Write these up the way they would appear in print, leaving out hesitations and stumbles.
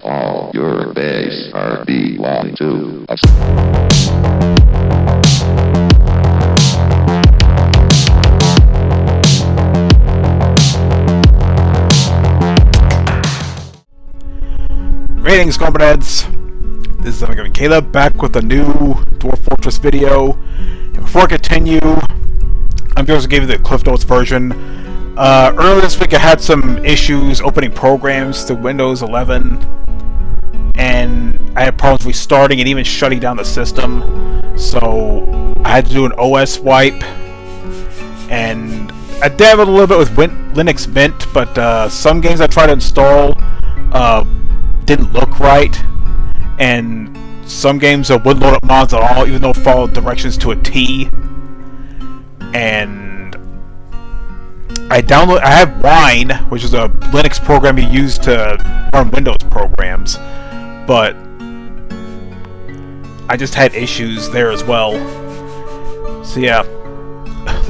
All your base are belong to us. Greetings, comrades. This is Caleb back with a new Dwarf Fortress video. And before I continue, I'm just gonna give you the Cliff Notes version. Earlier this week I had some issues opening programs to Windows 11, and I had problems restarting and even shutting down the system. So I had to do an OS wipe, and I dabbled a little bit with Linux Mint, but some games I tried to install didn't look right, and some games wouldn't load up mods at all, even though it followed directions to a T. And I have Wine, which is a Linux program you use to run Windows programs, but I just had issues there as well. So yeah,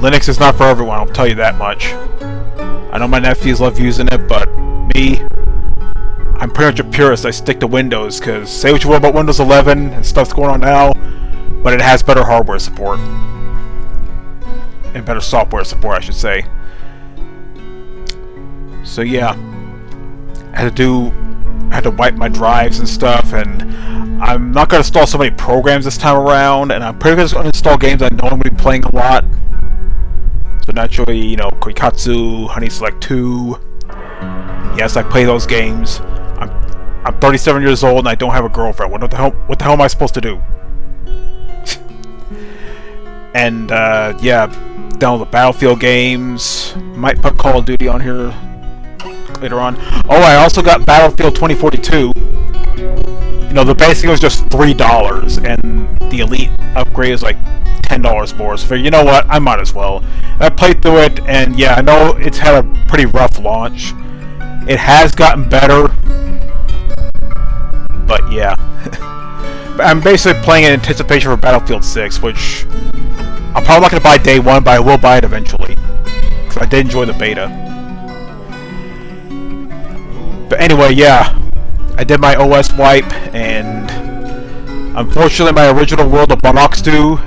Linux is not for everyone, I'll tell you that much. I know my nephews love using it, but me, I'm pretty much a purist. I stick to Windows, because say what you will about Windows 11 and stuff's going on now, but it has better hardware support. And better software support, I should say. So yeah, I had to wipe my drives and stuff, and I'm not going to install so many programs this time around, and I'm pretty much going to install games I know I'm going to be playing a lot. So naturally, you know, Koikatsu, Honey Select 2. Yes, I play those games. I'm 37 years old and I don't have a girlfriend. What the hell am I supposed to do? And yeah, download the Battlefield games. Might put Call of Duty on here later on. Oh, I also got Battlefield 2042. You know, the basic was just $3, and the Elite upgrade is like $10 more. So you know what? I might as well. And I played through it, and yeah, I know it's had a pretty rough launch. It has gotten better, but yeah. I'm basically playing in anticipation for Battlefield 6, which I'm probably not going to buy day one, but I will buy it eventually, because I did enjoy the beta. But anyway, yeah, I did my OS wipe, and unfortunately my original world of Bonokstu,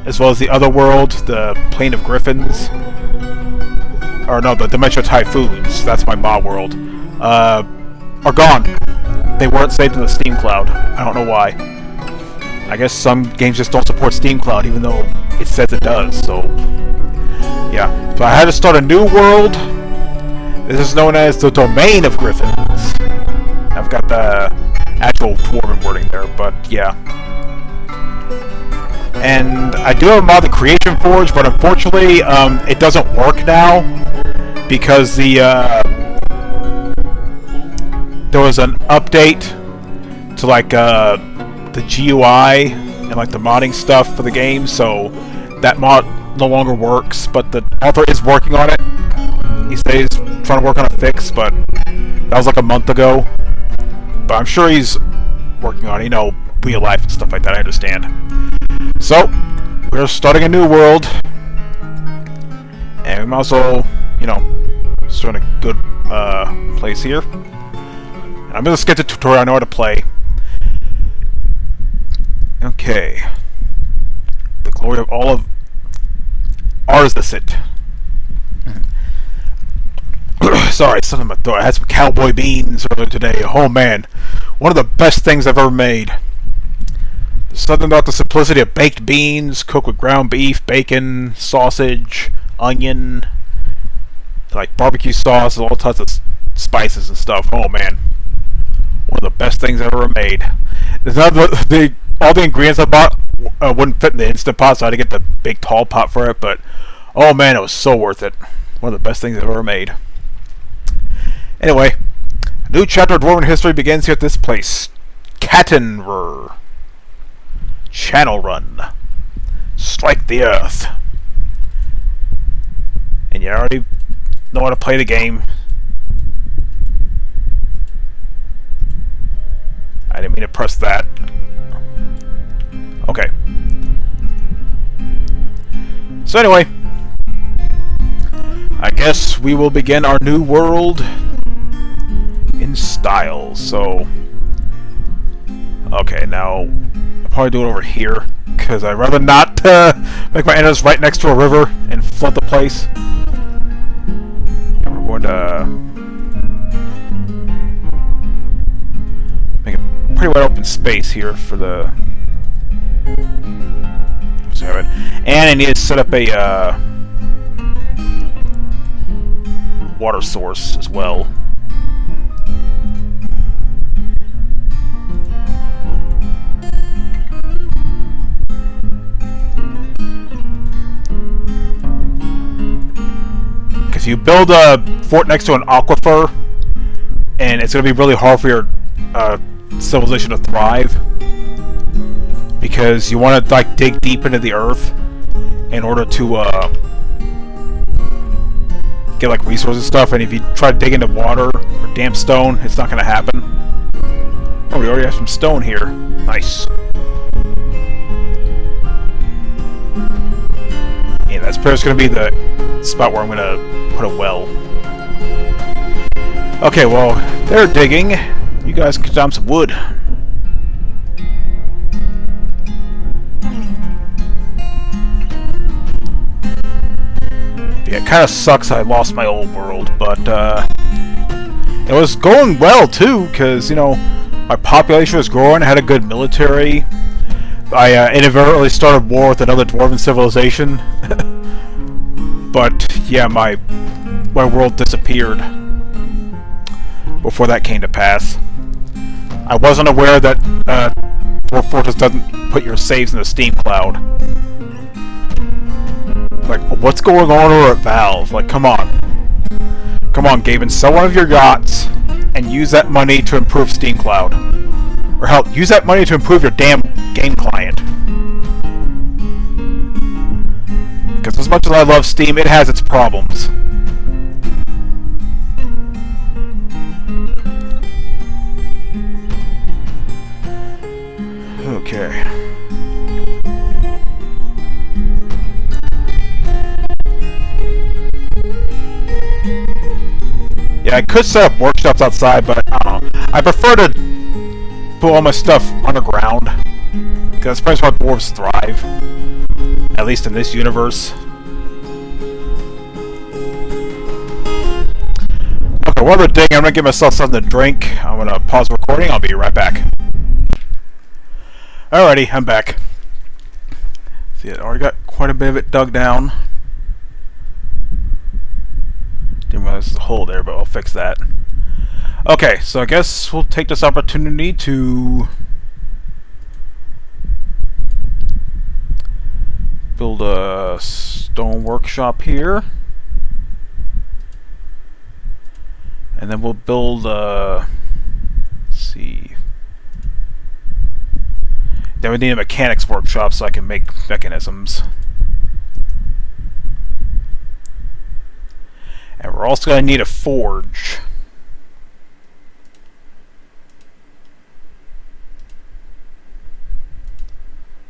as well as the other world, the Plane of Griffins, or no, the Dimensional Typhoons, that's my mod world, are gone. They weren't saved in the Steam Cloud. I don't know why. I guess some games just don't support Steam Cloud, even though it says it does, so yeah. So I had to start a new world. This is known as the Domain of Griffins. I've got the actual Dwarven wording there, but yeah. And I do have a mod, the Creation Forge, but unfortunately, it doesn't work now, because there was an update to like the GUI and like the modding stuff for the game, so that mod no longer works. But the author is working on it. He says he's trying to work on a fix, but that was like a month ago. But I'm sure he's working on it, you know, real life and stuff like that. I understand. So we're starting a new world, and I'm also, you know, starting a good place here. I'm gonna skip the tutorial. I know how to play. Okay. The glory of all of AORUS. Sorry, something in my throat. I had some cowboy beans earlier today. Oh man, one of the best things I've ever made. There's something about the simplicity of baked beans, cooked with ground beef, bacon, sausage, onion, like barbecue sauce, all types of spices and stuff. Oh man, one of the best things I've ever made. There's not all the ingredients I bought wouldn't fit in the Instant Pot, so I had to get the big tall pot for it. But oh man, it was so worth it. One of the best things I've ever made. Anyway, a new chapter of Dwarven history begins here at this place. Kattenver. Channel Run. Strike the Earth. And you already know how to play the game. I didn't mean to press that. Okay. So anyway, I guess we will begin our new world in style. So Okay, now I'll probably do it over here because I'd rather not make my enemies right next to a river and flood the place. And we're going to make a pretty wide open space here for the. And I need to set up a water source as well. Because you build a fort next to an aquifer, and it's going to be really hard for your civilization to thrive. Because you want to like dig deep into the earth in order to get like resources and stuff, and if you try to dig into water or damp stone, it's not going to happen. Oh, we already have some stone here. Nice. Yeah, that's pretty much going to be the spot where I'm going to put a well. Okay, well, they're digging. You guys can dump some wood. Yeah, it kind of sucks I lost my old world, but it was going well too, because, you know, my population was growing, I had a good military. I inadvertently started war with another dwarven civilization. But, yeah, my world disappeared before that came to pass. I wasn't aware that Dwarf Fortress doesn't put your saves in the Steam cloud. Like, what's going on over at Valve? Like, come on. Come on, Gaben, sell one of your yachts and use that money to improve Steam Cloud. Or hell, use that money to improve your damn game client. Because as much as I love Steam, it has its problems. Okay. Yeah, I could set up workshops outside, but I don't know. I prefer to put all my stuff underground, because that's probably how dwarves thrive, at least in this universe. Okay, while they're digging, I'm gonna give myself something to drink. I'm gonna pause the recording. I'll be right back. Alrighty, I'm back. See, I already got quite a bit of it dug down. Didn't realize there's a hole there, but I'll fix that. Okay, so I guess we'll take this opportunity to build a stone workshop here. And then we'll build a... let's see... then we need a mechanics workshop so I can make mechanisms. And we're also going to need a forge.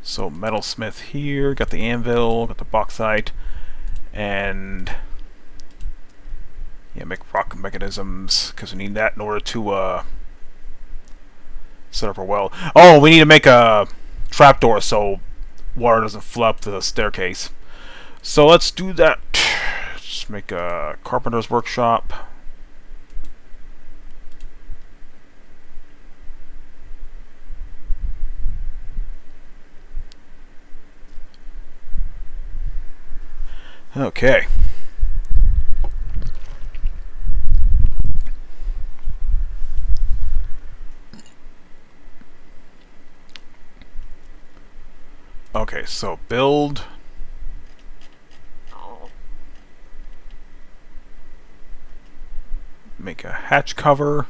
So metalsmith here, got the anvil, got the bauxite, and yeah, make rock mechanisms, because we need that in order to set up our well. Oh, we need to make a trapdoor so water doesn't flow up the staircase. So let's do that. Just make a carpenter's workshop. Okay. Okay, so build. Make a hatch cover.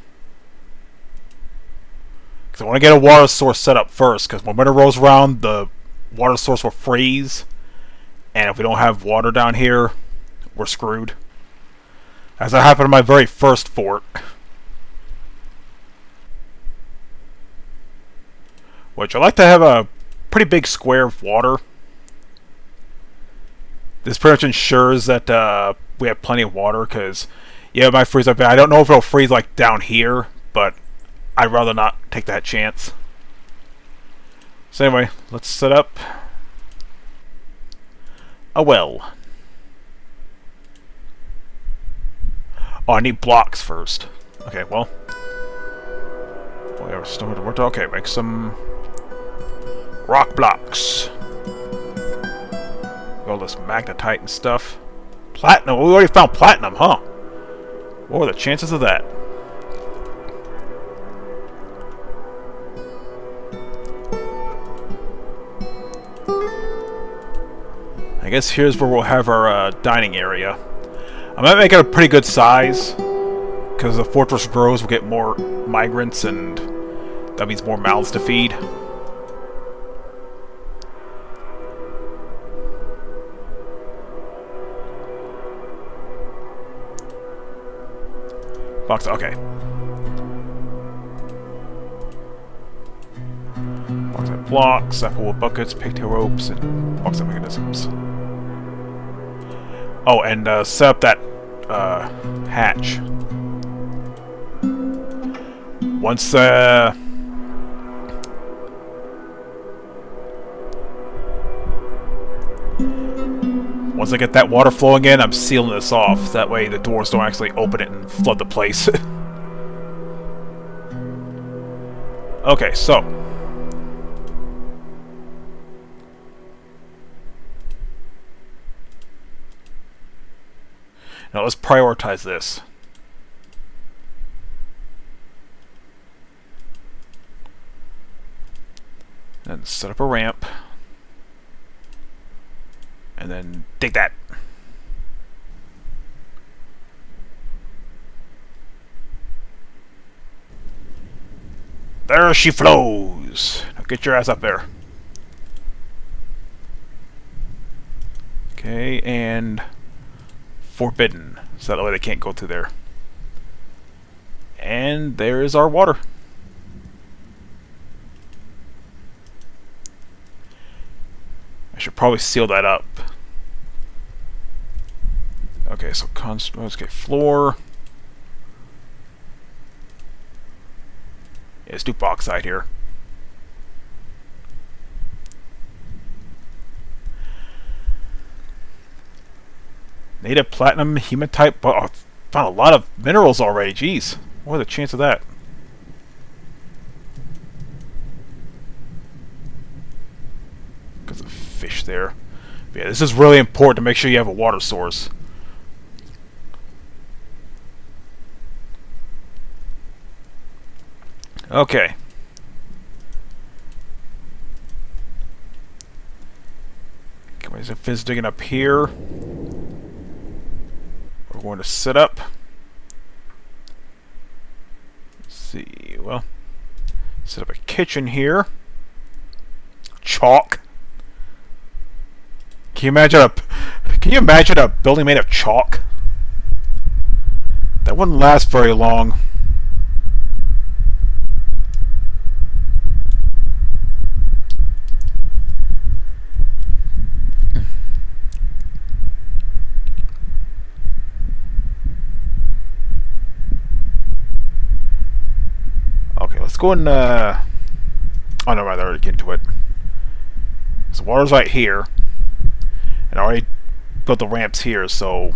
Because I want to get a water source set up first, because when winter rolls around, the water source will freeze. And if we don't have water down here, we're screwed. As that happened in my very first fort. Which I like to have a pretty big square of water. This pretty much ensures that we have plenty of water, because yeah, it might freeze up there. I don't know if it'll freeze like down here, but I'd rather not take that chance. So anyway, let's set up a well. Oh, I need blocks first. Okay, well. We have started to work. Okay, make some rock blocks. All this magnetite and stuff. Platinum. We already found platinum, huh? What were the chances of that? I guess here's where we'll have our dining area. I might make it a pretty good size, because the fortress grows, we'll get more migrants, and that means more mouths to feed. Box, okay. Bauxite blocks, applewood buckets, pigtail ropes, and bauxite mechanisms. Oh, and set up that hatch. Once I get that water flowing in, I'm sealing this off. That way the doors don't actually open it and flood the place. Okay, so. Now let's prioritize this. And set up a ramp. And then dig that. There she flows. Now get your ass up there. Okay, and forbidden. So that way they can't go through there. And there is our water. I should probably seal that up. Okay, so let's get floor. Yeah, let's do bauxite here. Native platinum, hematite. Oh, found a lot of minerals already. Jeez, what are the chances of that? Because of fish there. But yeah, this is really important to make sure you have a water source. Okay. Okay, there's a fizz digging up here. We're going to set up. Let's see, well, set up a kitchen here. Chalk. Can you imagine a building made of chalk? That wouldn't last very long. Okay, let's go and oh no, right, I already get into it. So water's right here. And I already built the ramps here, so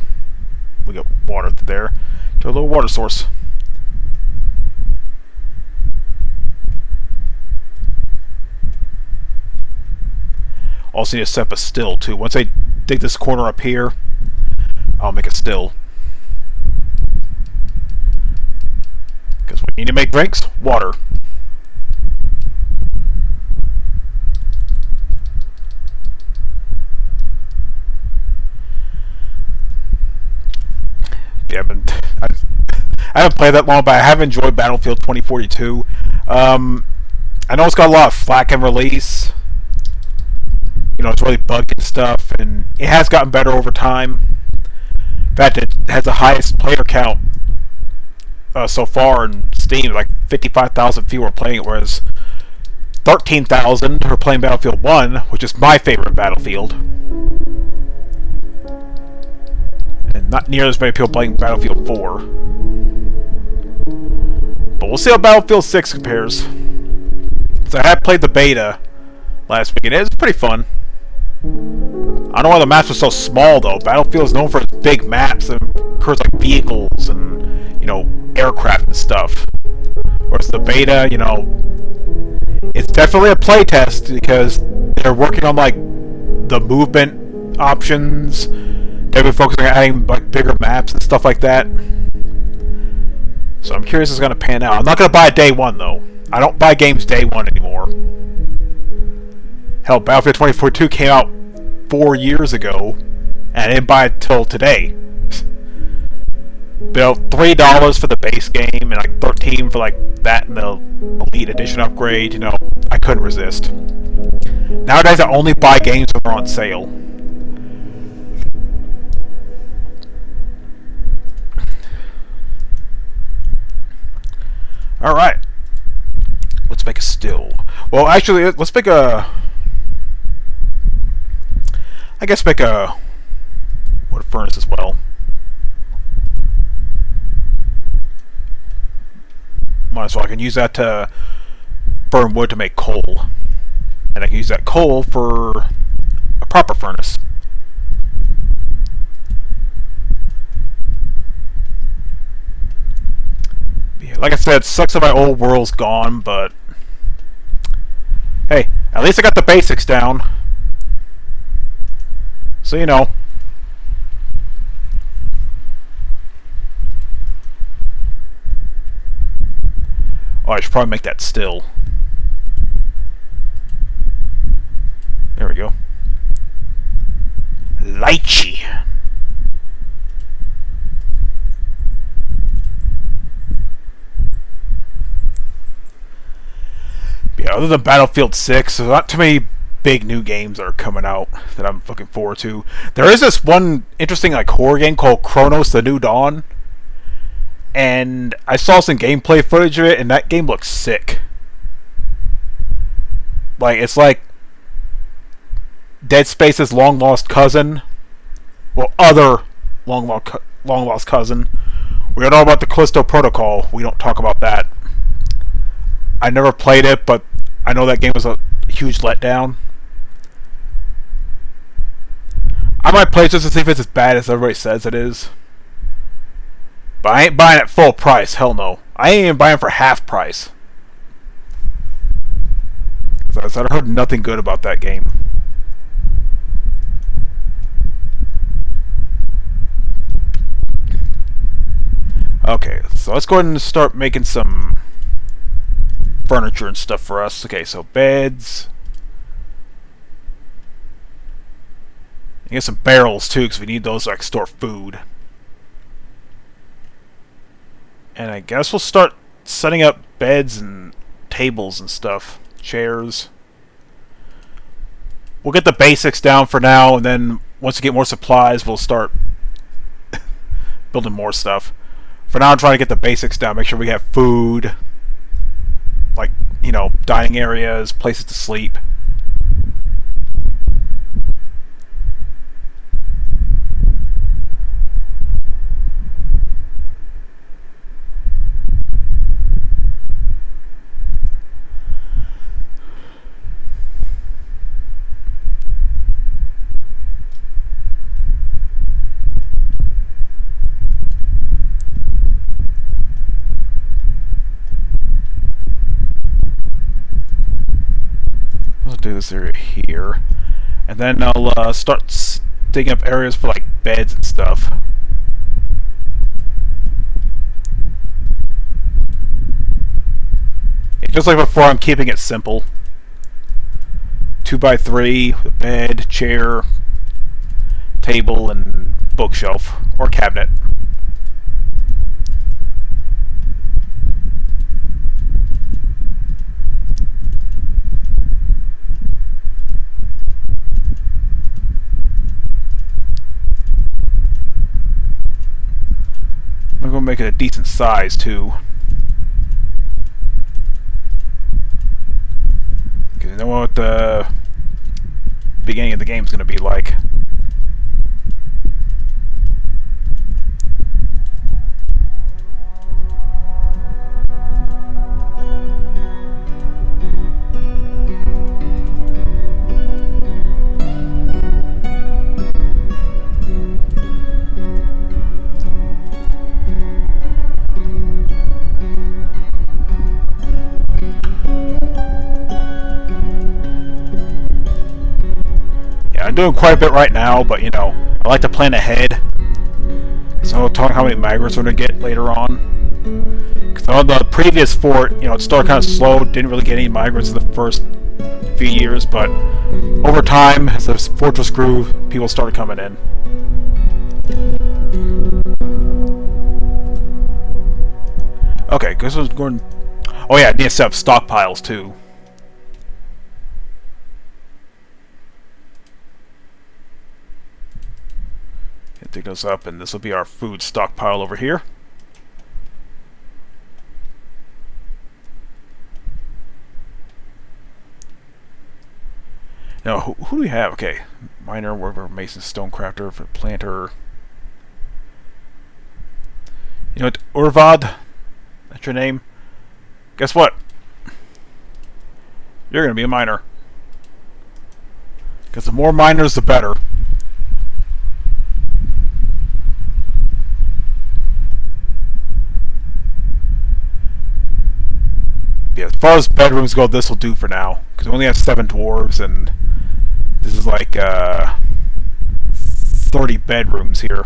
we got water there to a little water source. Also need to set up a still too. Once I dig this corner up here, I'll make a still. Because we need to make drinks, water. Yeah, I haven't played that long, but I have enjoyed Battlefield 2042. I know it's got a lot of flack in release. You know, it's really bugged and stuff, and it has gotten better over time. In fact, it has the highest player count so far in Steam. Like 55,000 people are playing it, whereas 13,000 are playing Battlefield 1, which is my favorite Battlefield. And not near as many people playing Battlefield 4. But we'll see how Battlefield 6 compares. So I have played the beta last weekend. It was pretty fun. I don't know why the maps were so small though. Battlefield is known for its big maps and occurs like vehicles and, you know, aircraft and stuff. Whereas the beta, you know, it's definitely a playtest because they're working on like the movement options. They've been focusing on adding like bigger maps and stuff like that. So I'm curious if it's gonna pan out. I'm not gonna buy it day one though. I don't buy games day one anymore. Hell, Battlefield 2042 came out 4 years ago, and I didn't buy it till today. But $3 for the base game and like $13 for like that and the Elite Edition upgrade. You know, I couldn't resist. Nowadays, I only buy games when they're on sale. All right, let's make a still. Well, actually, let's make a. I guess make a wood furnace as well. Might as well. I can use that to burn wood to make coal, and I can use that coal for a proper furnace. Yeah, like I said, sucks that my old world's gone, but hey, at least I got the basics down. So, you know. Oh, I should probably make that still. There we go. Lychee. Yeah, other than Battlefield 6, there's not too many big new games that are coming out that I'm looking forward to. There is this one interesting like horror game called Chronos: The New Dawn, and I saw some gameplay footage of it, and that game looks sick. Like it's like Dead Space's long lost cousin, well, other long lost cousin. We don't know about the Callisto Protocol. We don't talk about that. I never played it, but I know that game was a huge letdown. I might play it just to see if it's as bad as everybody says it is. But I ain't buying it full price. Hell no. I ain't even buying for half price. Because I heard nothing good about that game. Okay, so let's go ahead and start making some furniture and stuff for us. Okay, so beds. And get some barrels too, because we need those to like store food. And I guess we'll start setting up beds and tables and stuff. Chairs. We'll get the basics down for now, and then once we get more supplies, we'll start building more stuff. For now, I'm trying to get the basics down, make sure we have food, like, you know, dining areas, places to sleep. Do this area here, and then I'll start digging up areas for like beds and stuff. Yeah, just like before, I'm keeping it simple. 2x3 with a bed, chair, table, and bookshelf or cabinet. I'm going to make it a decent size, too. Because you know what the beginning of the game is going to be like. doing quite a bit right now, but you know, I like to plan ahead. So I'll talk how many migrants we're gonna get later on. Because on the previous fort, you know, it started kind of slow, didn't really get any migrants in the first few years, but over time, as the fortress grew, people started coming in. Okay, guess I was going. Oh yeah, I need to set up stockpiles too. Dig those up, and this will be our food stockpile over here. Now, who do we have? Okay, miner, worker, mason, stonecrafter, planter. You know what, Urvad? That's your name? Guess what? You're gonna be a miner. Because the more miners, the better. Yeah, as far as bedrooms go, this will do for now. Because we only have 7 dwarves, and this is like 30 bedrooms here.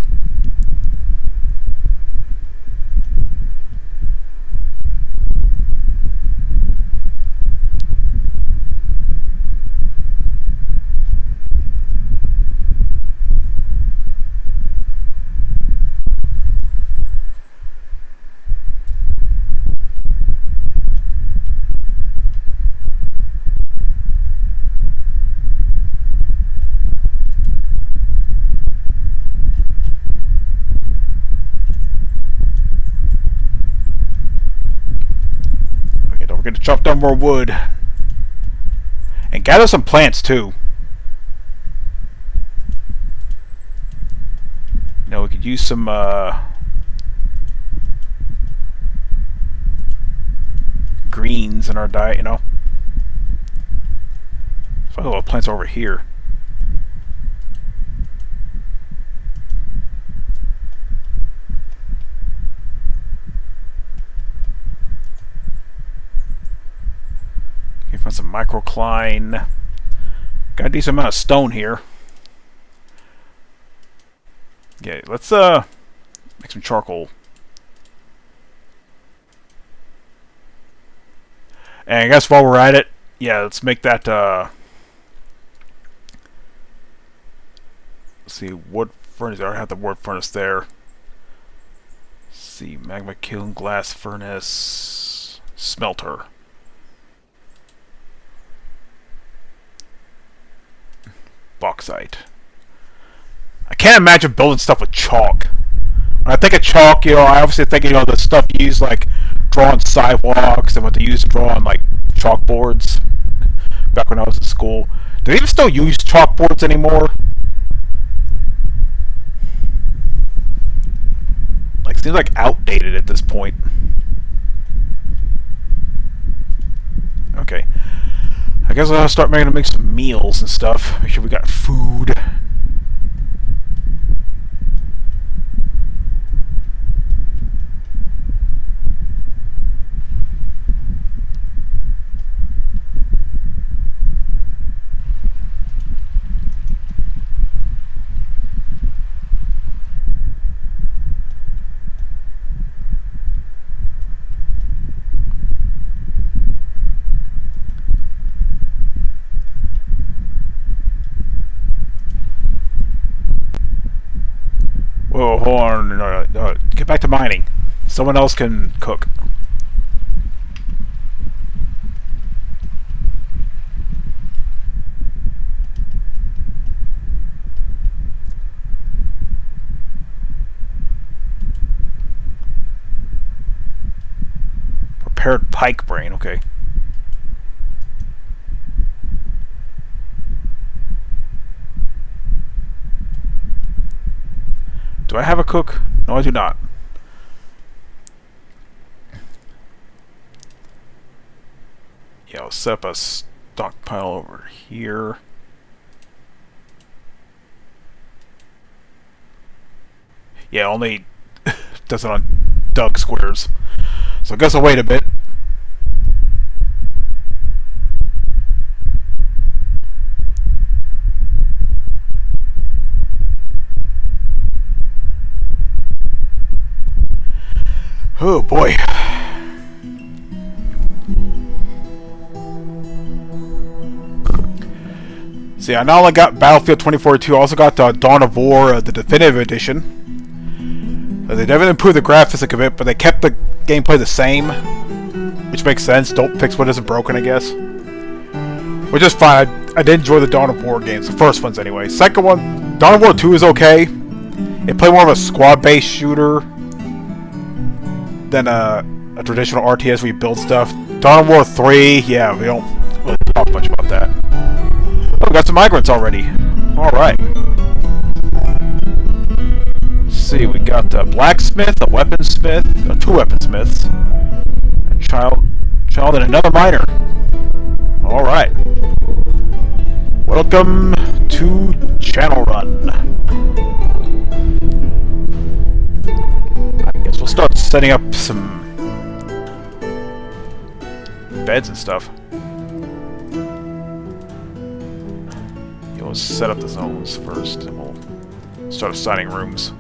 We're going to chop down more wood. And gather some plants, too. Now we could use some, greens in our diet, you know. So a lot of plants over here. Find some microcline. Got a decent amount of stone here. Okay, let's make some charcoal. And I guess while we're at it, yeah, let's make that let's see, wood furnace. I already have the wood furnace there. Let's see, magma kiln, glass furnace, smelter. Bauxite. I can't imagine building stuff with chalk. When I think of chalk, you know, I obviously think, you know, the stuff you use like drawing sidewalks and what they used to draw on like chalkboards back when I was in school. Do they even still use chalkboards anymore? Like, seems like outdated at this point. Okay. I guess I'll start make some meals and stuff. Make sure we got food. Whoa, hold on. No, get back to mining. Someone else can cook. Prepared pike brain, okay. Do I have a cook? No, I do not. Yeah, I'll set up a stockpile over here. Yeah, only does it on dug squares. So I guess I'll wait a bit. Oh boy. See, I not only got Battlefield 2042, I also got Dawn of War, the Definitive Edition. They definitely improved the graphics a bit, but they kept the gameplay the same. Which makes sense. Don't fix what isn't broken, I guess. Which is fine. I did enjoy the Dawn of War games. The first ones, anyway. Second one, Dawn of War 2 is okay. It played more of a squad-based shooter than a traditional RTS where you build stuff. Dawn of War 3, yeah, we don't really talk much about that. Oh, we got some migrants already. Alright. Let's see, we got a blacksmith, a weaponsmith, two weaponsmiths, a child, and another miner. Alright. Welcome to Channel Run. I guess we'll start setting up some beds and stuff. Let's set up the zones first, and we'll start assigning rooms.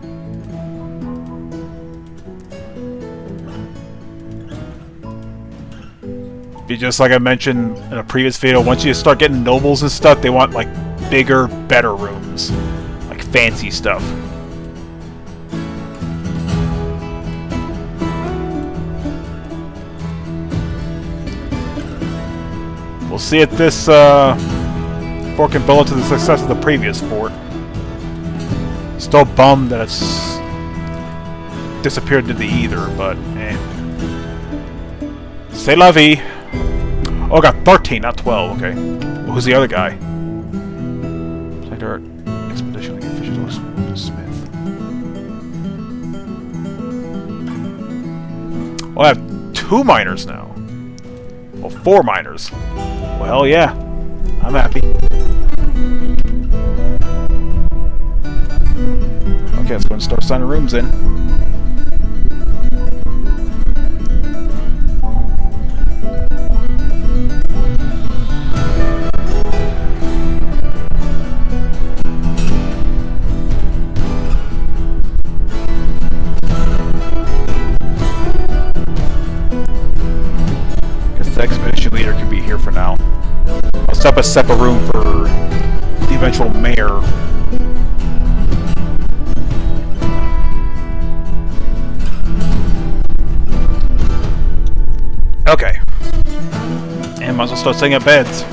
Be just like I mentioned in a previous video, once you start getting nobles and stuff, they want like bigger, better rooms, like fancy stuff. We'll see if this fort can build to the success of the previous fort. Still bummed that it's disappeared into the ether, but eh. C'est la vie. Oh, I got 13, not 12, okay. Well, who's the other guy? Plate art, expedition, like official smith. Well, I have 2 miners now. Well, 4 miners. Well, hell yeah. I'm happy. Okay, let's go and start signing rooms in. Guess the expedition leader can be here for now. I'll set up a separate room for the eventual mayor. Okay. And might as well start setting up beds.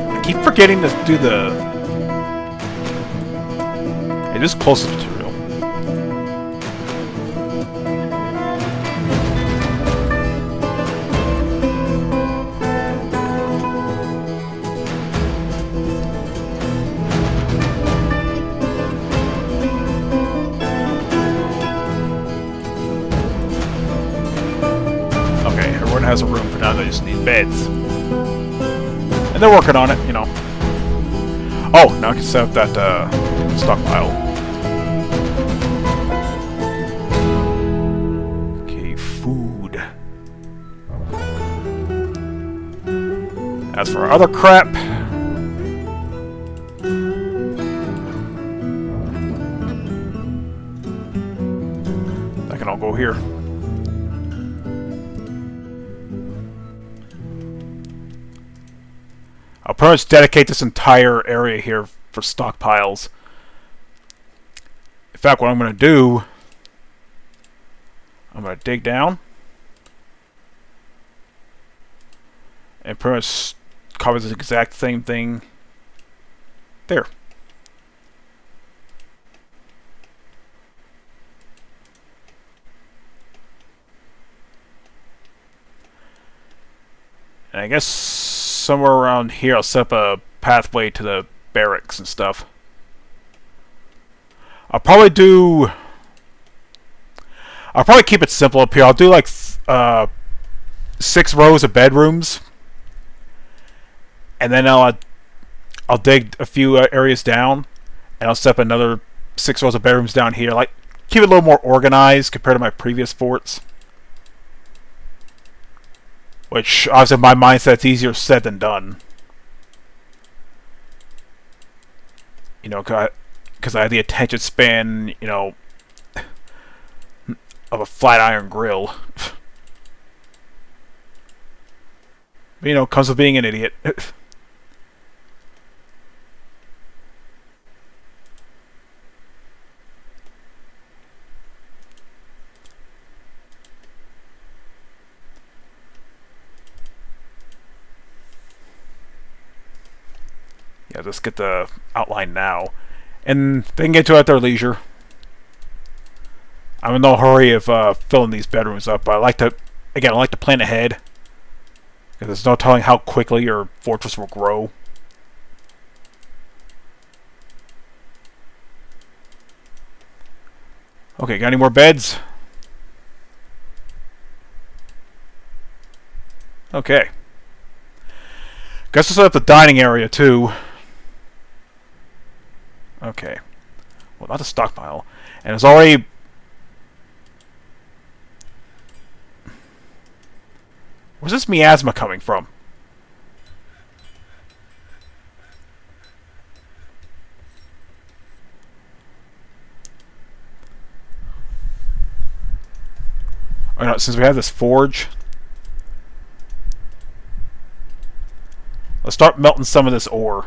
I keep forgetting to do the... It is closest material. Has a room for now, they just need beds. And they're working on it, you know. Oh, now I can set up that stockpile. Okay, food. As for our other crap, that can all go here. I'll pretty much dedicate this entire area here for stockpiles. In fact, what I'm going to do, I'm going to dig down and pretty much cover the exact same thing there. And I guess somewhere around here I'll set up a pathway to the barracks and stuff. I'll probably keep it simple up here. I'll do like 6 rows of bedrooms, and then I'll dig a few areas down, and I'll set up another 6 rows of bedrooms down here. Like, keep it a little more organized compared to my previous forts. Which, obviously, in my mindset, it's easier said than done. You know, because I have the attention span, you know, of a flat iron grill. But, you know, comes with being an idiot. Yeah, let's get the outline now. And they can get to it at their leisure. I'm in no hurry of filling these bedrooms up, but I like to plan ahead. Because there's no telling how quickly your fortress will grow. Okay, got any more beds? Okay. Guess we'll set up the dining area too. Okay. Well, not the stockpile. And it's already... Where's this miasma coming from? Oh, no, since we have this forge, let's start melting some of this ore.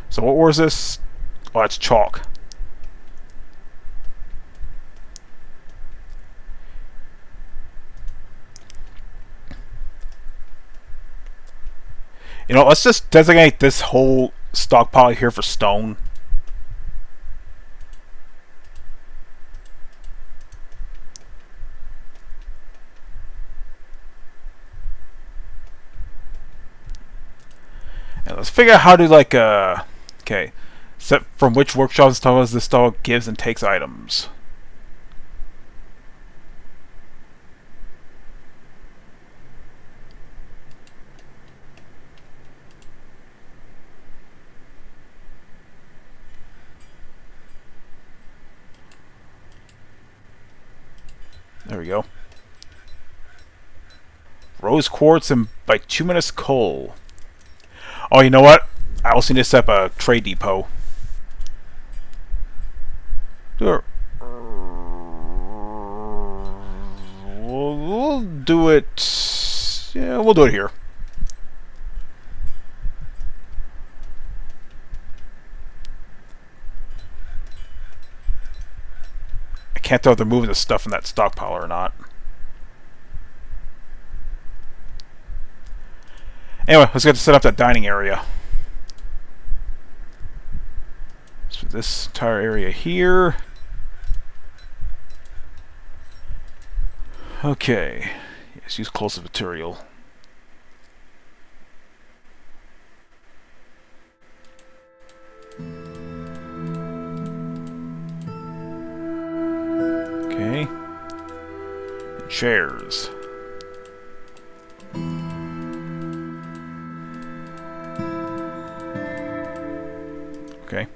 So what ore is this? Oh, it's chalk. You know, let's just designate this whole stockpile here for stone. And let's figure out how to, like, okay. Set from which workshop installs this install gives and takes items. There we go. Rose quartz and bituminous coal. Oh, you know what? I also need to set up a trade depot. We'll do it... Yeah, we'll do it here. I can't tell if they're moving the stuff in that stockpile or not. Anyway, let's get to set up that dining area. So this entire area here. Okay. Let's use explosive material. Okay. And chairs. Okay.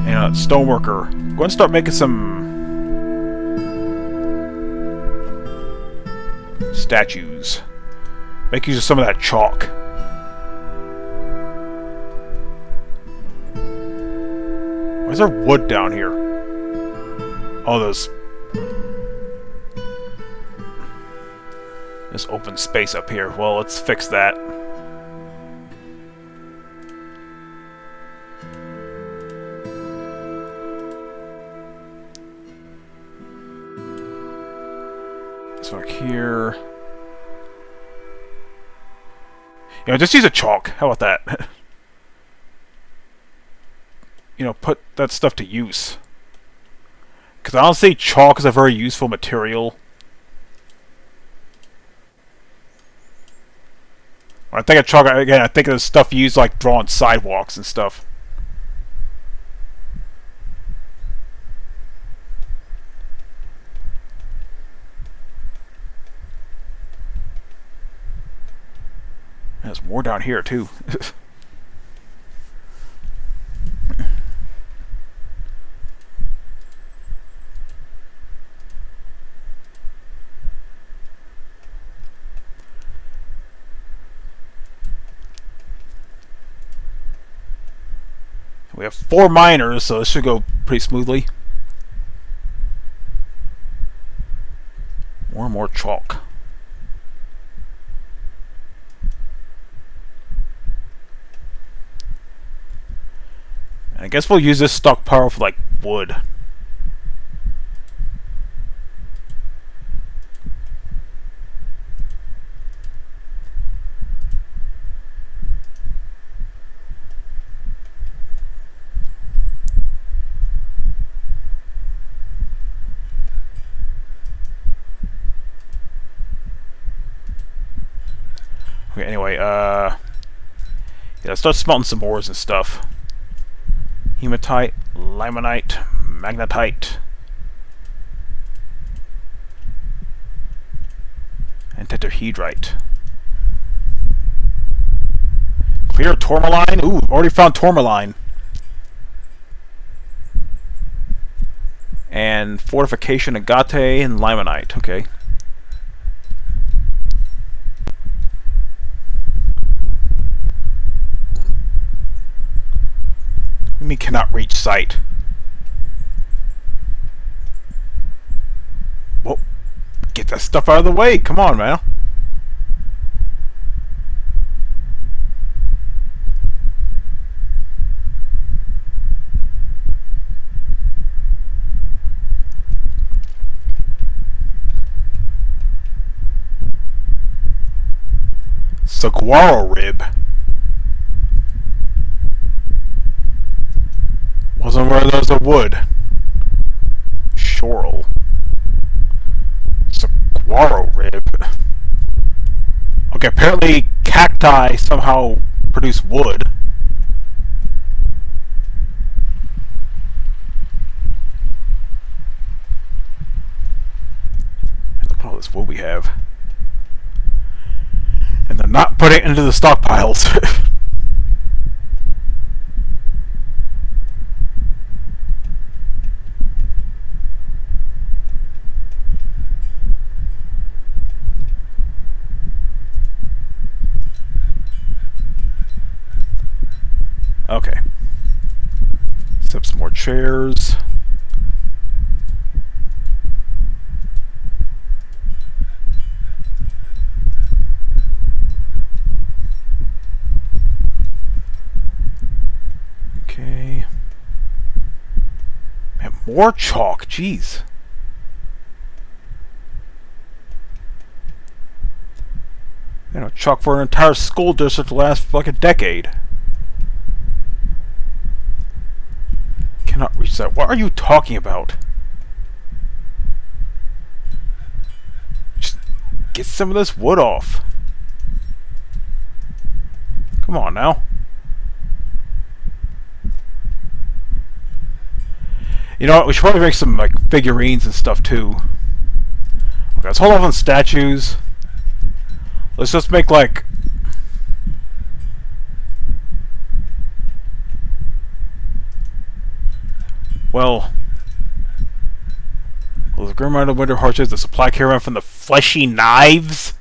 And stoneworker. Go ahead and start making some statues. Make use of some of that chalk. Why is there wood down here? Oh, there's this open space up here. Well, let's fix that. So like here. You know, just use a chalk. How about that? You know, put that stuff to use. Because I don't see chalk as a very useful material. When I think of chalk, again, I think of the stuff used like drawing sidewalks and stuff. There's more down here too. We have 4 miners, so this should go pretty smoothly. More and more chalk. And I guess we'll use this stockpile for like wood. Okay, anyway, yeah, let's start smelting some ores and stuff. Hematite, limonite, magnetite, and tetrahedrite. Clear tourmaline? Ooh, already found tourmaline. And fortification agate and limonite, okay. Enemy cannot reach site. Whoa. Get that stuff out of the way. Come on, man. Saguaro rib. Wasn't where there's a wood. Shoral. Saguaro rib. Okay, apparently cacti somehow produce wood. Man, look at all this wood we have. And they're not putting it into the stockpiles. Okay. Set up some more chairs. Okay. Man, more chalk, jeez. You know, chalk for an entire school district to last for like a decade. Cannot reach that. What are you talking about? Just get some of this wood off. Come on now. You know what? We should probably make some like figurines and stuff too. Okay, let's hold off on statues. Let's just make like the grim ride of winter hardships, the supply caravan from the fleshy knives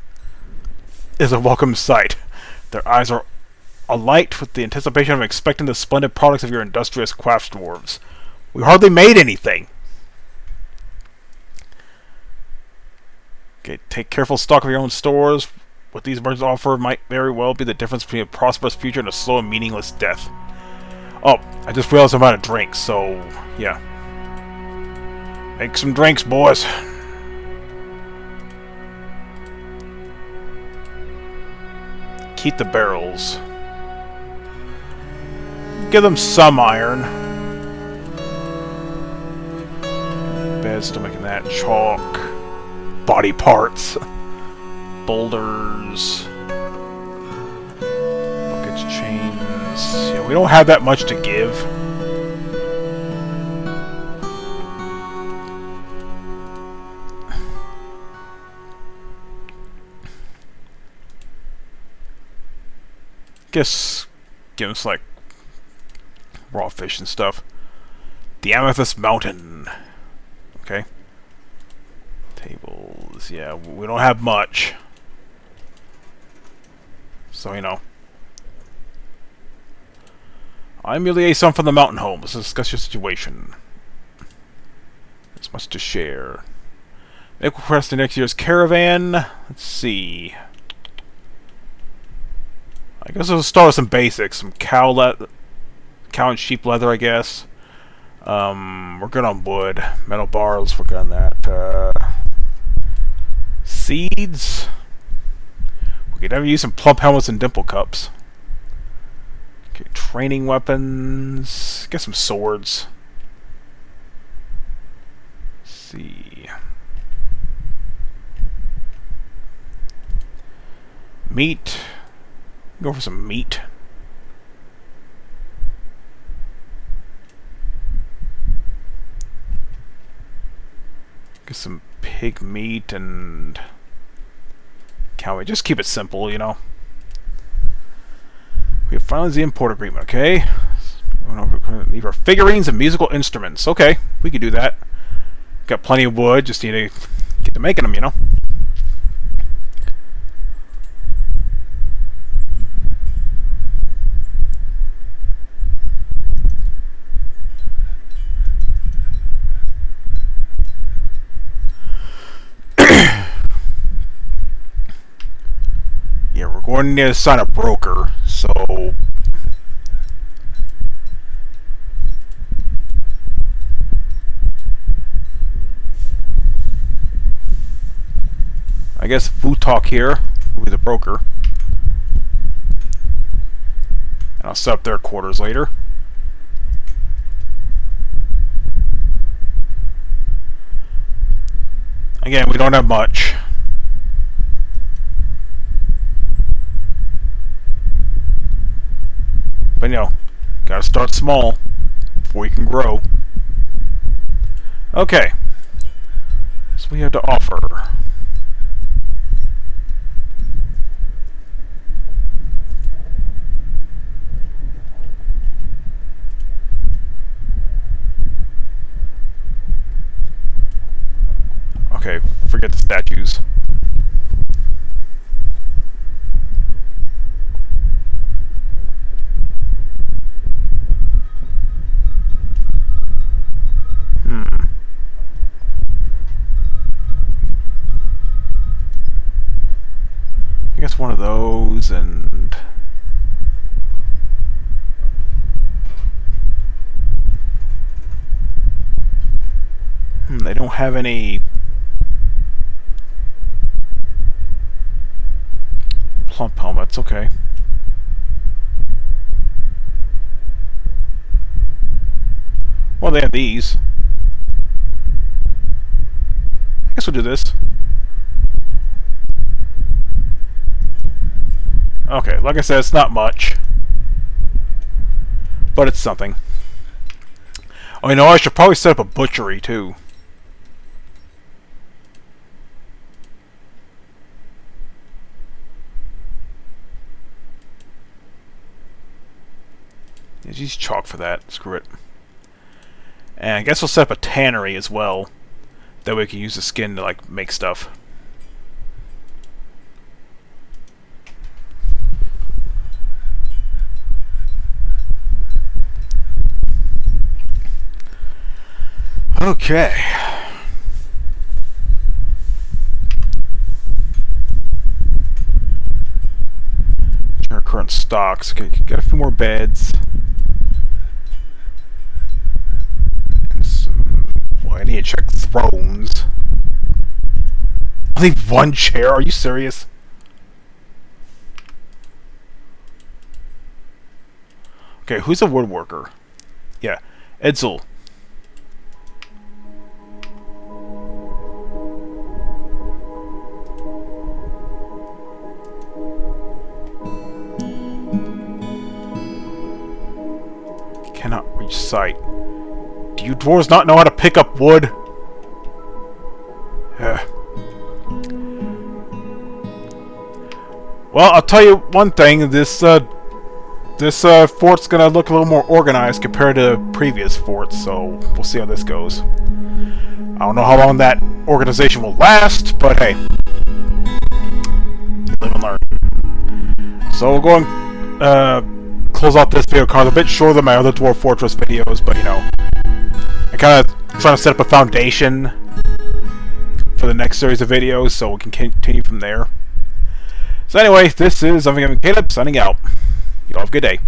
is a welcome sight. Their eyes are alight with the anticipation of expecting the splendid products of your industrious craft dwarves. We hardly made anything. Okay, take careful stock of your own stores. What these merchants offer might very well be the difference between a prosperous future and a slow and meaningless death. Oh, I just realized I'm out of drinks, so yeah. Make some drinks, boys. Keep the barrels. Give them some iron. Beds, still making that. Chalk. Body parts. Boulders. Buckets, chains. Yeah, we don't have that much to give. Guess give us like raw fish and stuff. The Amethyst Mountain. Okay. Tables. Yeah, we don't have much. So, you know. I'm your liaison from the mountain home. Let's discuss your situation. There's much to share. Make request to next year's caravan. Let's see. I guess we'll start with some basics. Some cow and sheep leather, I guess. We're good on wood. Metal bars, we're good on that. Seeds. We could never use some plump helmets and dimple cups. Okay, training weapons. Get some swords. Let's see. Meat. Go for some meat. Get some pig meat and cow meat. Just keep it simple, you know. We have finalized the import agreement, okay? Leave our figurines and musical instruments. Okay, we could do that. Got plenty of wood, just need to get to making them, you know. Yeah, we're going to need to sign a broker, so I guess Vutok here will be the broker. And I'll set up their quarters later. Again, we don't have much. But you know, gotta start small before you can grow. Okay. So we have to offer. Okay, forget the statues. I guess one of those and they don't have any plump helmets, okay. Well, they have these. I guess we'll do this. Okay, like I said, it's not much. But it's something. Oh, you know, I should probably set up a butchery, too. Yeah, use chalk for that. Screw it. And I guess we'll set up a tannery as well. That way we can use the skin to, like, make stuff. Okay. Our current stocks. Okay, got a few more beds. And some, well, I need to check thrones. Only one chair? Are you serious? Okay, who's a woodworker? Yeah, Edsel. Cannot reach site. Do you dwarves not know how to pick up wood? Well, I'll tell you one thing. This fort's gonna look a little more organized compared to previous forts, so we'll see how this goes. I don't know how long that organization will last, but hey, live and learn. So we're going close out this video card. A bit shorter than my other Dwarf Fortress videos, but you know, I kind of trying to set up a foundation for the next series of videos, so we can continue from there. So anyway, this is Unforgiving Caleb signing out. You all have a good day.